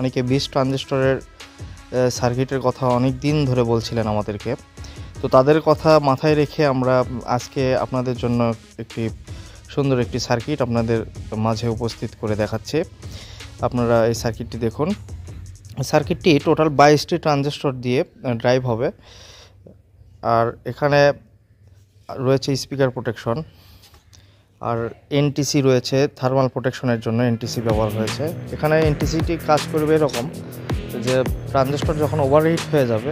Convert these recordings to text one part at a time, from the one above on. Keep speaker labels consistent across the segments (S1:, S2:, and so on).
S1: অনেকে 20 ট্রানজিস্টরের সার্কিটের কথা অনেক দিন ধরে বলছিলেন আমাদেরকে। তো তাদের কথা মাথায় রেখে আমরা আজকে আপনাদের জন্য সুন্দর একটি সার্কিট আপনাদের মাঝে উপস্থিত করে দেখাচ্ছি। আপনারা এই সার্কিটটি দেখুন। সার্কিটটি টোটাল 22টি ট্রানজিস্টর দিয়ে ড্রাইভ হবে। আর এখানে রয়েছে স্পিকার প্রোটেকশন, আর এনটিসি রয়েছে, থার্মাল প্রোটেকশনের জন্য এনটিসি ব্যবহার হয়েছে। এখানে এনটিসিটি কাজ করবে এরকম যে ট্রানজিস্টর যখন ওভারহিট হয়ে যাবে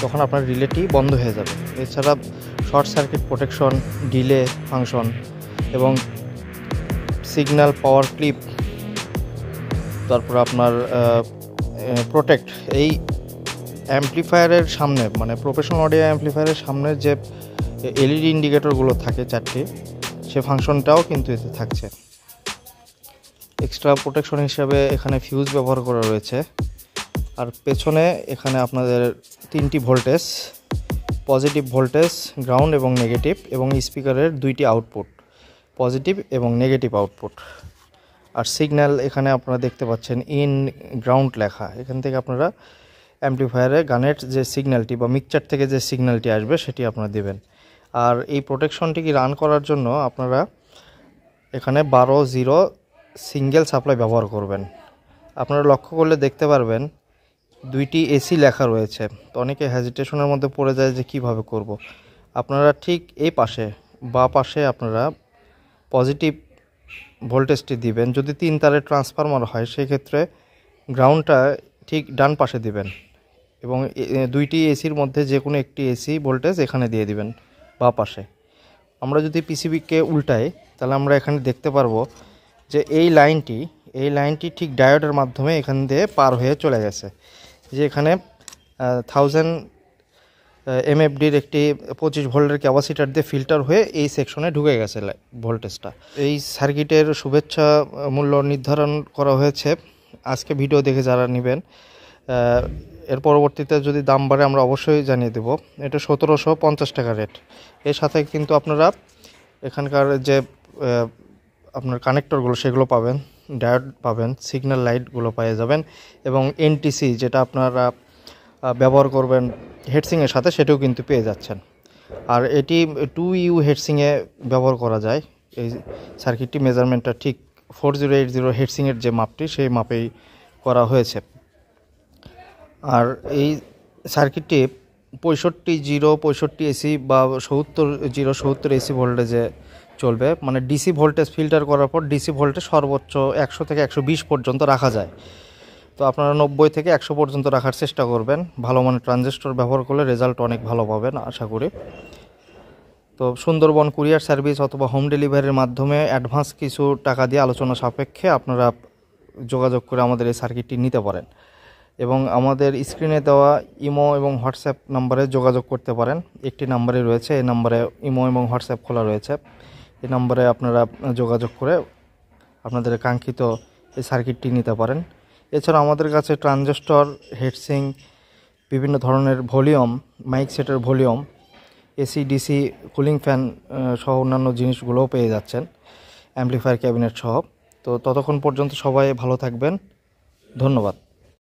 S1: তখন আপনার রিলেটি বন্ধ হয়ে যাবে। এছাড়া short circuit protection, delay function এবং সিগন্যাল পাওয়ার ক্লিপ, তারপর আপনার প্রোটেক্ট, এই অ্যাম্পলিফায়ারের সামনে মানে প্রফেশনাল অডিও অ্যাম্পলিফায়ারের সামনে যে এলইডি ইন্ডিকেটরগুলো থাকে 4টি, সে ফাংশনটাও কিন্তু এতে থাকছে। এক্সট্রা প্রোটেকশন হিসাবে এখানে ফিউজ ব্যবহার করা রয়েছে। আর পেছনে এখানে আপনাদের 3টি ভোল্টেজ, পজিটিভ ভোল্টেজ, গ্রাউন্ড এবং নেগেটিভ, এবং স্পিকারের 2টি আউটপুট, পজিটিভ এবং নেগেটিভ আউটপুট। আর সিগন্যাল এখানে আপনারা দেখতে পাচ্ছেন ইন গ্রাউন্ড লেখা। এখান থেকে আপনারা অ্যাম্পলিফায়ারে গানের যে সিগন্যালটি বা মিক্সচার থেকে যে সিগন্যালটি আসবে সেটি আপনারা দেবেন। আর এই প্রোটেকশনটিকে রান করার জন্য আপনারা এখানে 12-0 সিঙ্গেল সাপ্লাই ব্যবহার করবেন। আপনারা লক্ষ্য করলে দেখতে পারবেন 2টি এসি লেখা রয়েছে। তো অনেকে হেজিটেশনের মধ্যে পড়ে যায় যে কিভাবে করব। আপনারা ঠিক এই পাশে বা পাশে আপনারা পজিটিভ ভোল্টেজটি দিবেন। যদি 3 তারের ট্রান্সফরমার হয় সেক্ষেত্রে গ্রাউন্ডটা ঠিক ডান পাশে দিবেন, এবং 2টি এসির মধ্যে যে কোনো একটি এসি ভোল্টেজ এখানে দিয়ে দিবেন বা পাশে। আমরা যদি পিসিবিকে উল্টাই তাহলে আমরা এখানে দেখতে পারবো যে এই লাইনটি ঠিক ডায়োডের মাধ্যমে এখান দিয়ে পার হয়ে চলে গেছে। যে এখানে 1000 এমএফডির একটি 25 ভোল্টের ক্যাপাসিটার দিয়ে ফিল্টার হয়ে এই সেকশনে ঢুকে গেছে ভোল্টেজটা। এই সার্কিটের শুভেচ্ছা মূল্য নির্ধারণ করা হয়েছে আজকে ভিডিও দেখে যারা নেবেন। এর পরবর্তীতে যদি দাম বাড়ে আমরা অবশ্যই জানিয়ে দেব। এটা 1750 টাকা রেট। এর সাথে কিন্তু আপনারা এখানকার যে আপনার কানেক্টরগুলো সেগুলো পাবেন, ডায়োড পাবেন, সিগন্যাল লাইটগুলো পেয়ে যাবেন, এবং এনটিসি যেটা আপনারা ব্যবহার করবেন হেডসিংয়ের সাথে সেটাও কিন্তু পেয়ে যাচ্ছেন। আর এটি 2U হেডসিংয়ে ব্যবহার করা যায়। এই সার্কিটটি মেজারমেন্টটা ঠিক 4080 হেডসিংয়ের যে মাপটি সেই মাপেই করা হয়েছে। আর এই সার্কিটটি 65 এসি বা 70 এসি ভোল্টেজে চলবে। মানে ডিসি ভোল্টেজ ফিল্টার করার পর ডিসি ভোল্টেজ সর্বোচ্চ 100 থেকে 120 পর্যন্ত রাখা যায়। তো আপনারা 90 থেকে 100 পর্যন্ত রাখার চেষ্টা করবেন। ভালো মানের ট্রানজিস্টর ব্যবহার করলে রেজাল্ট অনেক ভালো পাবেন আশা করি। তো সুন্দরবন কুরিয়ার সার্ভিস অথবা হোম ডেলিভারির মাধ্যমে অ্যাডভান্স কিছু টাকা দিয়ে আলোচনা সাপেক্ষে আপনারা যোগাযোগ করে আমাদের এই সার্কিটটি নিতে পারেন, এবং আমাদের স্ক্রিনে দেওয়া ইমো এবং হোয়াটসঅ্যাপ নাম্বারে যোগাযোগ করতে পারেন। একটি নাম্বারে রয়েছে, এই নাম্বারে ইমো এবং হোয়াটসঅ্যাপ খোলা রয়েছে। এই নাম্বারে আপনারা যোগাযোগ করে আপনাদের কাঙ্ক্ষিত এই সার্কিটটি নিতে পারেন। এছাড়া আমাদের কাছে ট্রানজিস্টর, হেডসিং, বিভিন্ন ধরনের ভলিউম, মাইক সেটের volume, AC DC cooling fan সহ অন্যান্য জিনিসগুলোও পেয়ে যাচ্ছেন, অ্যাম্পলিফায়ার ক্যাবিনেট সহ। তো ততক্ষণ পর্যন্ত সবাই ভালো থাকবেন। ধন্যবাদ।